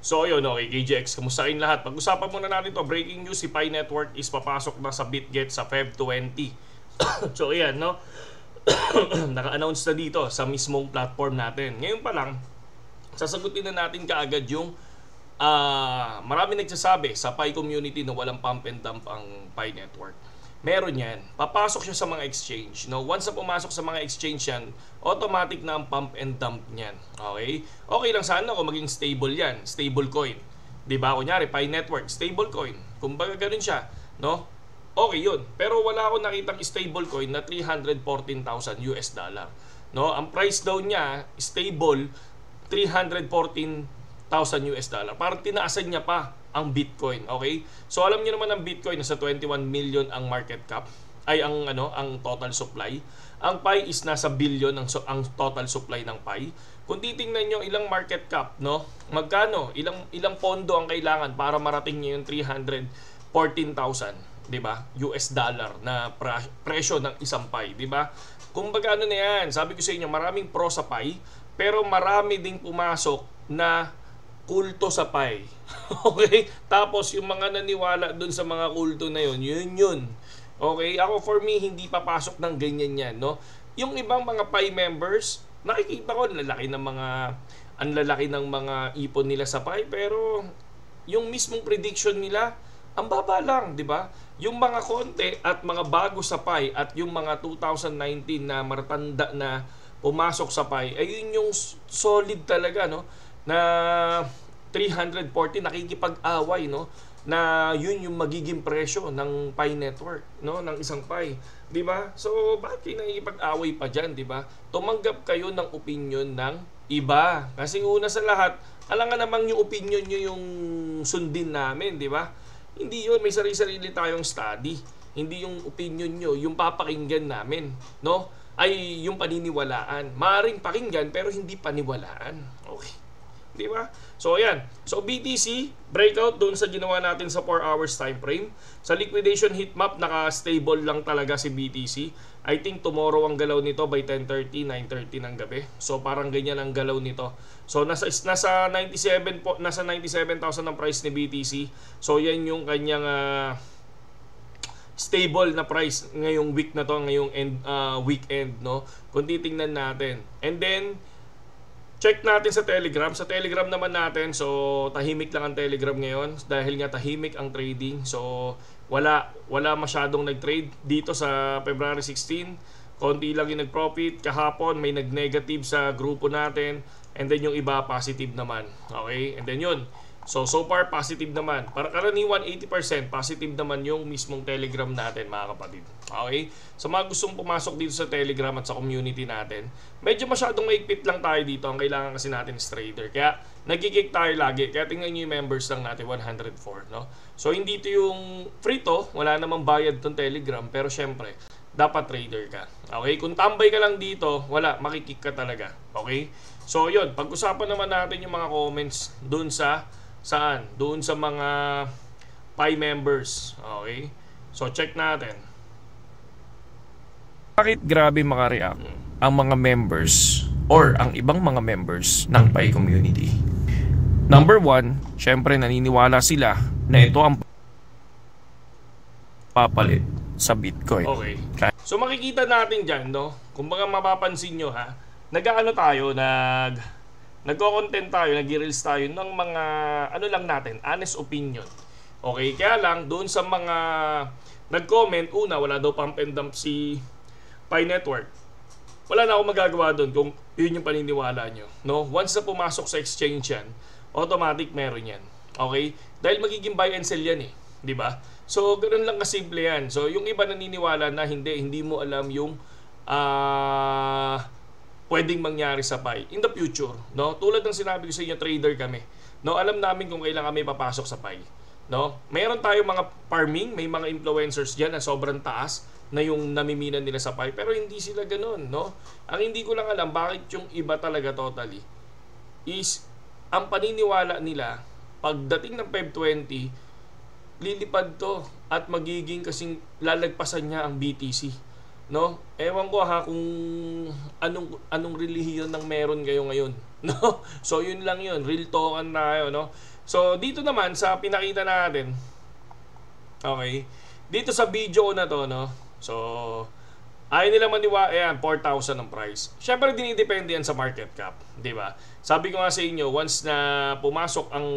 So yun, okay, KGX, kamusta kayong lahat? Pag-usapan muna natin to, breaking news, si Pi Network is papasok na sa BitGet sa Feb 20. So ayan, no? Naka-announce na dito sa mismong platform natin. Ngayon pa lang, sasagutin na natin kaagad yung marami nagsasabi sa Pi community na walang pump and dump ang Pi Network. Meron yan. Papasok siya sa mga exchange. No? Once na pumasok sa mga exchange yan, automatic na ang pump and dump niyan. Okay? Okay lang sana kung maging stable yan. Stable coin. Diba? Kunyari, Pi Network, stable coin. Kumbaga ganun siya. No? Okay yun. Pero wala akong nakitang stable coin na 314,000 US dollar. No? Ang price daw niya, stable, 314,000 US dollar. Parang tinaasan niya pa ang Bitcoin, okay? So alam niyo naman ang Bitcoin nasa 21 million ang market cap, ay ang total supply. Ang Pi is nasa billion ang total supply ng Pi. Kung titingnan niyo ilang market cap, no? Magkano? Ilang pondo ang kailangan para marating niyo yung 314,000, 'di ba? US dollar na presyo ng isang Pi, 'di ba? Kumbaga ano na 'yan, sabi ko sa inyo, maraming pro sa Pi, pero marami ding pumasok na kulto sa Pi. Okay? Tapos yung mga naniwala dun sa mga kulto na yun. Okay? Ako for me, hindi papasok ng ganyan yan, no? Yung ibang mga Pi members, nakikita ko, ang lalaki ng mga ipon nila sa Pi, pero yung mismong prediction nila, ang baba lang, di ba? Yung mga konti at mga bago sa Pi at yung mga 2019 na maratanda na pumasok sa Pi, ay yun yung solid talaga, no? Na 340 nakikipag-away, no, na yun yung magiging presyo ng Pi Network, no, ng isang Pi, di ba? So bakit nakikipag-away pa diyan, di ba? Tumanggap kayo ng opinion ng iba, kasi una sa lahat, alam nga namang yung opinion nyo yung sundin namin, di ba? Hindi yun, may sarili-sarili tayong study, hindi yung opinion nyo yung papakinggan namin, no, ay yung paniniwalaan. Maaring pakinggan pero hindi paniwalaan. Okay, di ba? So ayan. So BTC breakout doon sa ginawa natin sa 4 hours time frame. Sa liquidation heat map naka-stable lang talaga si BTC. I think tomorrow ang galaw nito by 10:30, 9:30 ng gabi. So parang ganyan ang galaw nito. So nasa 97 po, nasa 97,000 ang price ni BTC. So yan yung kanyang stable na price ngayong week na to, ngayong weekend, no? Kung titingnan natin. And then check natin sa Telegram. Sa Telegram naman natin, so tahimik lang ang Telegram ngayon dahil nga tahimik ang trading. So wala masyadong nag-trade dito sa February 16. Konti lang yung nag-profit. Kahapon may nag-negative sa grupo natin, and then yung iba positive naman. Okay? And then yun. So far positive naman. Para karaniwan 80% positive naman yung mismong Telegram natin, mga kapatid. Okay? So mga gustong pumasok dito sa Telegram at sa community natin, medyo masyadong maigpit lang tayo dito. Ang kailangan kasi natin is trader. Kaya nagkikick tayo lagi. Kaya tingnan nyo yung members lang natin, 104, no? So hindi ito yung free to, wala namang bayad tong Telegram, pero syempre dapat trader ka. Okay? Kung tambay ka lang dito, wala, makikick ka talaga. Okay? So yun, pag-usapan naman natin yung mga comments dun sa saan? Doon sa mga Pi members. Okay? So check natin. Bakit grabe makareact ang mga members or ang ibang mga members ng Pi community? Number one, syempre naniniwala sila na ito ang papalit sa Bitcoin. Okay. So makikita natin dyan, no? Kung baga mapapansin nyo, ha? Nag-ano tayo, nagko-content tayo, nag-reels tayo ng mga ano lang natin, honest opinion. Okay, kaya lang doon sa mga nag-comment, una wala daw pump and dump si Pi Network. Wala na akong magagawa doon kung yun yung paniniwala nyo, no? Once na pumasok sa exchange yan, automatic meron yan. Okay? Dahil magiging buy and sell yan, eh, di ba? So ganoon lang kasimple yan. So yung iba naniniwala na hindi mo alam yung pwedeng mangyari sa Pi in the future, no? Tulad ng sinabi ko sa inyo, trader kami, no? Alam namin kung kailan kami papasok sa Pi, no? Mayroon tayong mga farming, may mga influencers diyan na sobrang taas na yung namimina nila sa Pi, pero hindi sila ganoon, no? Ang hindi ko lang alam bakit yung iba talaga totally is ang paniniwala nila pagdating ng Feb 20 lilipad to at magiging kasing lalagpasan niya ang BTC, no? Ewan ko ha kung anong relihiyon nang meron kayo ngayon, No? So yun lang yun, real talkan tayo, no? So dito naman sa pinakita natin, okay, dito sa video ko na to, no? So ayaw nila maniwala, ayan, 4,000 ang price. Syempre dinidepende yan sa market cap, di ba? Sabi ko nga sa inyo, once na pumasok ang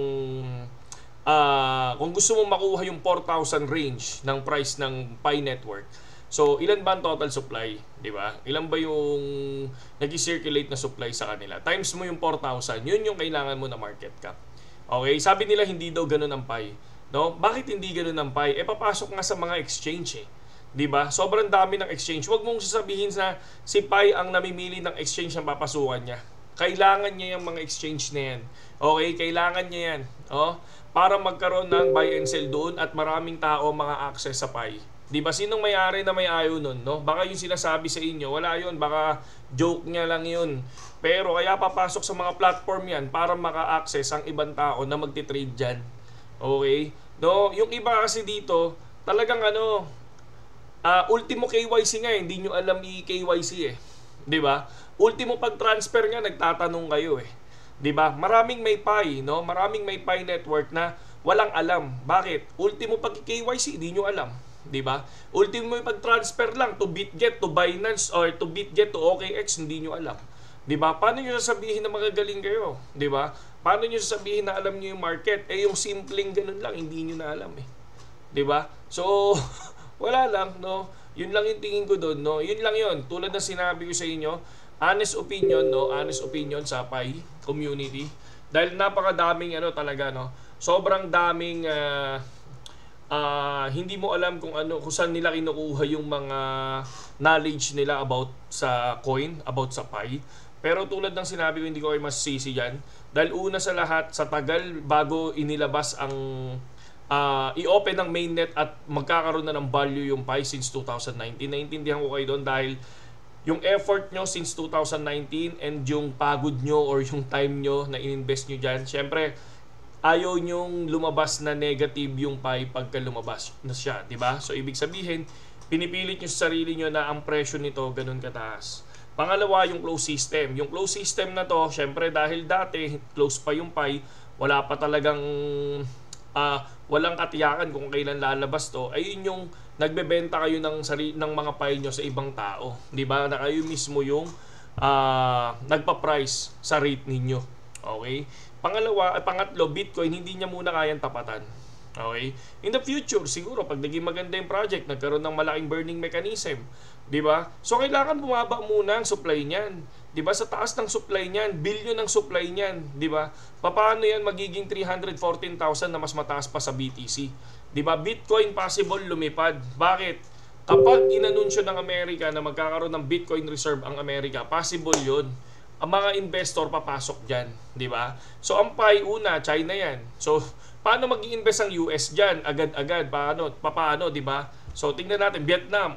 kung gusto mo makuha yung 4,000 range ng price ng Pi Network, so ilan ba ang total supply, di ba? Ilan ba yung nag-circulate na supply sa kanila? Times mo yung 4,000, yun yung kailangan mo na market cap. Okay, sabi nila hindi daw ganun ang Pi. No? Bakit hindi ganun ang Pi? Papasok nga sa mga exchange eh. 'Di ba? Sobrang dami ng exchange. Huwag mong sasabihin na si Pi ang namimili ng exchange na papasukan niya. Kailangan niya yung mga exchange na yan. Okay, kailangan niya yan. Oh, para magkaroon ng buy and sell doon at maraming tao mga access sa Pi. 'Di ba? Sinong may-ari na may ayaw nun, no? Baka yung sinasabi sa inyo, wala yun, baka joke niya lang yun. Pero kaya papasok sa mga platform yan para maka-access ang ibang tao na magti-trade diyan. Okay? No, yung iba kasi dito, talagang ultimo KYC nga, hindi nyo alam i-KYC eh. 'Di ba? Ultimo pag-transfer nga nagtatanong kayo eh. 'Di ba? Maraming may Pi, no? Maraming may Pi network na walang alam. Bakit? Ultimo pag-KYC, hindi nyo alam. 'Di ba? Ultimo yung pag-transfer lang to BitGet, to Binance, or to BitGet, to OKX, hindi nyo alam. 'Di ba? Paano nyo sasabihin na magagaling kayo? 'Di ba? Paano nyo sasabihin na alam nyo yung market? Yung simpleng ganun lang, hindi nyo na alam eh. 'Di ba? So, wala lang, no? Yun lang yung tingin ko doon, no? Yun lang yun. Tulad ng sinabi ko sa inyo, honest opinion, no? Honest opinion sa Pi community. Dahil napakadaming talaga, no? Sobrang daming hindi mo alam kung saan nila kinukuha yung mga knowledge nila about sa coin, about sa Pi. Pero tulad ng sinabi ko, hindi ko kayo masisisi dyan. Dahil una sa lahat, sa tagal bago inilabas ang i-open ng mainnet at magkakaroon na ng value yung Pi since 2019. Naintindihan ko kayo doon dahil yung effort nyo since 2019 and yung pagod nyo or yung time nyo na in-invest nyo dyan, syempre, ayaw nyong lumabas na negative yung Pi pagka lumabas na siya, di ba? So, ibig sabihin, pinipilit nyo sa sarili nyo na ang presyo nito ganun kataas. Pangalawa, yung close system. Yung close system na to, syempre dahil dati, close pa yung Pi, wala pa talagang walang katiyakan kung kailan lalabas to, ayun yung nagbebenta kayo ng mga Pi nyo sa ibang tao. Di ba? Na kayo mismo yung nagpa-price sa rate ninyo. Okay? Pangatlo, Bitcoin, hindi niya muna kayang tapatan. Okay? In the future, siguro, pag naging maganda yung project, nagkaroon ng malaking burning mechanism. Di ba? So, kailangan bumaba muna ang supply niyan. Di ba? Sa taas ng supply niyan, billion ang supply niyan. Di ba? Paano yan magiging 314,000 na mas mataas pa sa BTC? Di ba? Bitcoin possible lumipad. Bakit? Kapag inanunsyo ng Amerika na magkakaroon ng Bitcoin reserve ang Amerika, possible yun. Ang mga investor papasok dyan. Di ba? So, ang Pi, una, China yan. So, paano mag-i-invest ang US dyan? Agad-agad. Paano, di ba? So, tingnan natin, Vietnam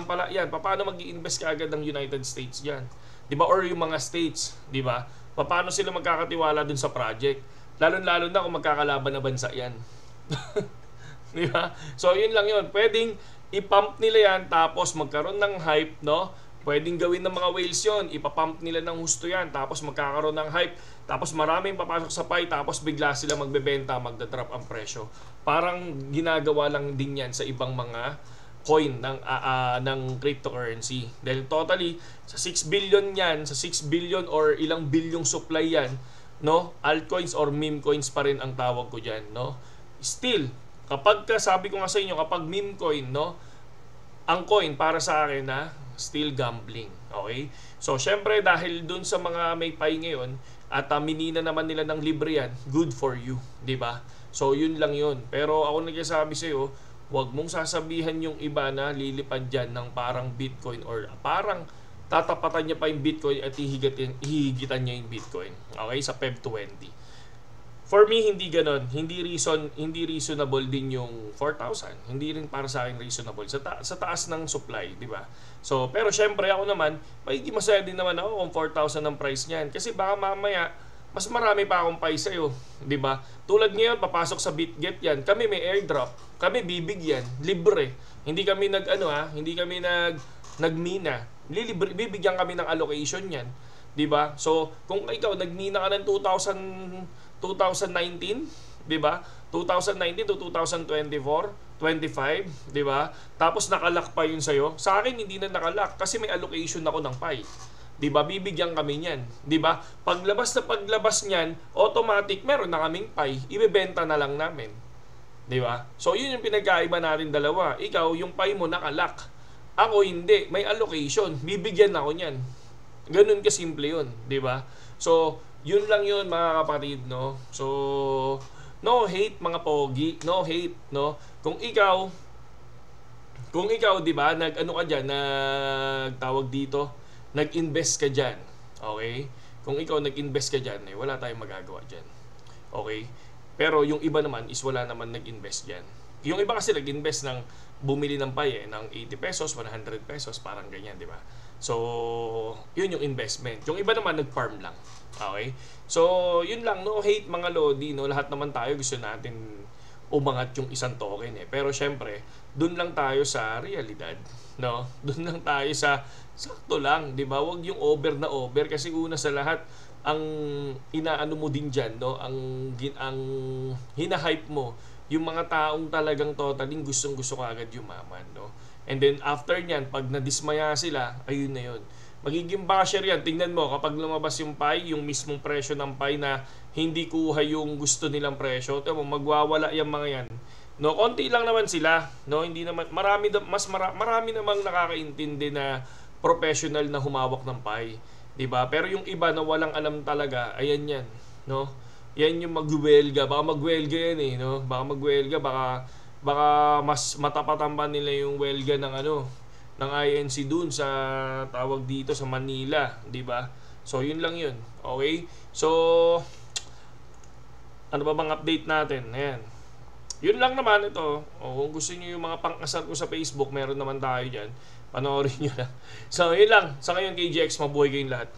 pala yan. Paano mag-i-invest ka agad ng United States dyan? Di ba? Or yung mga states, di ba? Paano sila magkakatiwala dun sa project? Lalo-lalo na kung magkakalaban na bansa yan. Di ba? So, yun lang yun. Pwedeng i-pump nila yan, tapos magkaroon ng hype, no? Pwedeng gawin ng mga whales yun, ipapump nila ng husto yan, tapos magkakaroon ng hype, tapos maraming papasok sa Pi, tapos bigla sila magbebenta, magdadrop ang presyo. Parang ginagawa lang din yan sa ibang mga coin ng cryptocurrency. Dahil totally, sa 6 billion yan, sa 6 billion or ilang bilyong supply yan, no? Altcoins or meme coins pa rin ang tawag ko dyan, no? Still, sabi ko nga sa inyo, kapag meme coin, no? Ang coin para sa akin still gambling. Okay? So, syempre, dahil dun sa mga may Pi ngayon, at minina naman nila ng libre yan, good for you. Diba? So, yun lang yun. Pero ako nagsasabi sa'yo, huwag mong sasabihan yung iba na lilipad dyan ng parang Bitcoin or parang tatapatan niya pa yung Bitcoin at hihigitan niya yung Bitcoin. Okay? Sa Feb 20. For me, hindi ganon. Hindi reasonable din yung 4,000. Hindi rin para sa akin reasonable. Sa taas ng supply, di ba? So, pero syempre ako naman, magiging masaya din naman ako kung 4,000 ang price niyan. Kasi baka mamaya, mas marami pa akong Pi sa'yo. Di ba? Tulad ngayon, papasok sa BitGet yan. Kami may airdrop. Kami bibigyan. Libre. Hindi kami hindi kami nagmina. Bibigyan kami ng allocation yan. 'di ba? So, kung ikaw nagnina ka ng 2019, 'di ba? 2019 to 2024, 25, 'di ba? Tapos nakalock pa 'yun sa iyo. Sa akin hindi na nakalock kasi may allocation ako ng PAI. 'Di ba? Bibigyan kami niyan, 'di ba? Paglabas niyan, automatic meron na kaming PAI, ibebenta na lang namin. 'Di ba? So, 'yun yung pinagkaiba natin dalawa. Ikaw, yung PAI mo nakalock. Ako hindi, may allocation. Bibigyan ako niyan. Ganun kasimple 'yun, 'di ba? So, 'yun lang 'yun mga kapatid, no? So, no hate mga pogi, no hate, no? Kung ikaw 'di ba, nag-ano ka diyan, nagtawag dito, nag-invest ka diyan. Okay? Kung ikaw nag-invest ka diyan, eh wala tayong magagawa diyan. Okay? Pero yung iba naman is wala naman nag-invest diyan. Yung iba kasi nag-invest ng bumili ng PAI ng 80 pesos, 100 pesos, parang ganyan, di ba? So, yun yung investment. Yung iba naman nag-farm lang. Okay? So, yun lang, no hate mga lodi, no. Lahat naman tayo gusto natin umangat yung isang token eh. Pero syempre, dun lang tayo sa realidad, no? Dun lang tayo sa sakto lang, 'di ba? Wag yung over na over kasi una sa lahat ang inaano mo din diyan, no? Ang hina-hype mo yung mga taong talagang totaling gustong-gusto kaagad yumaman, no? And then after niyan, pag nadismaya sila, ayun na yun. Magiging basher yan. Tingnan mo, kapag lumabas yung PAI, yung mismong presyo ng PAI na hindi kuha yung gusto nilang presyo, mo magwawala yung mga yan. No, konti lang naman sila, no? Hindi naman marami namang nakakaintindi na professional na humawak ng PAI, 'di ba? Pero yung iba na walang alam talaga, ayan yan, no? Yan yung magwelga, baka magwelga yan eh, no? Baka magwelga, baka mas matapatan pa nila yung welga ng ng INC dun sa tawag dito sa Manila, 'di ba? So yun lang yun. Okay? So ano ba bang update natin? Ayan. Yun lang naman ito. O kung gusto niyo yung mga pang-asar ko sa Facebook, meron naman tayo diyan. Panoorin niyo lang. So yun lang. Sa ngayon KGX, mabuhay kayong lahat.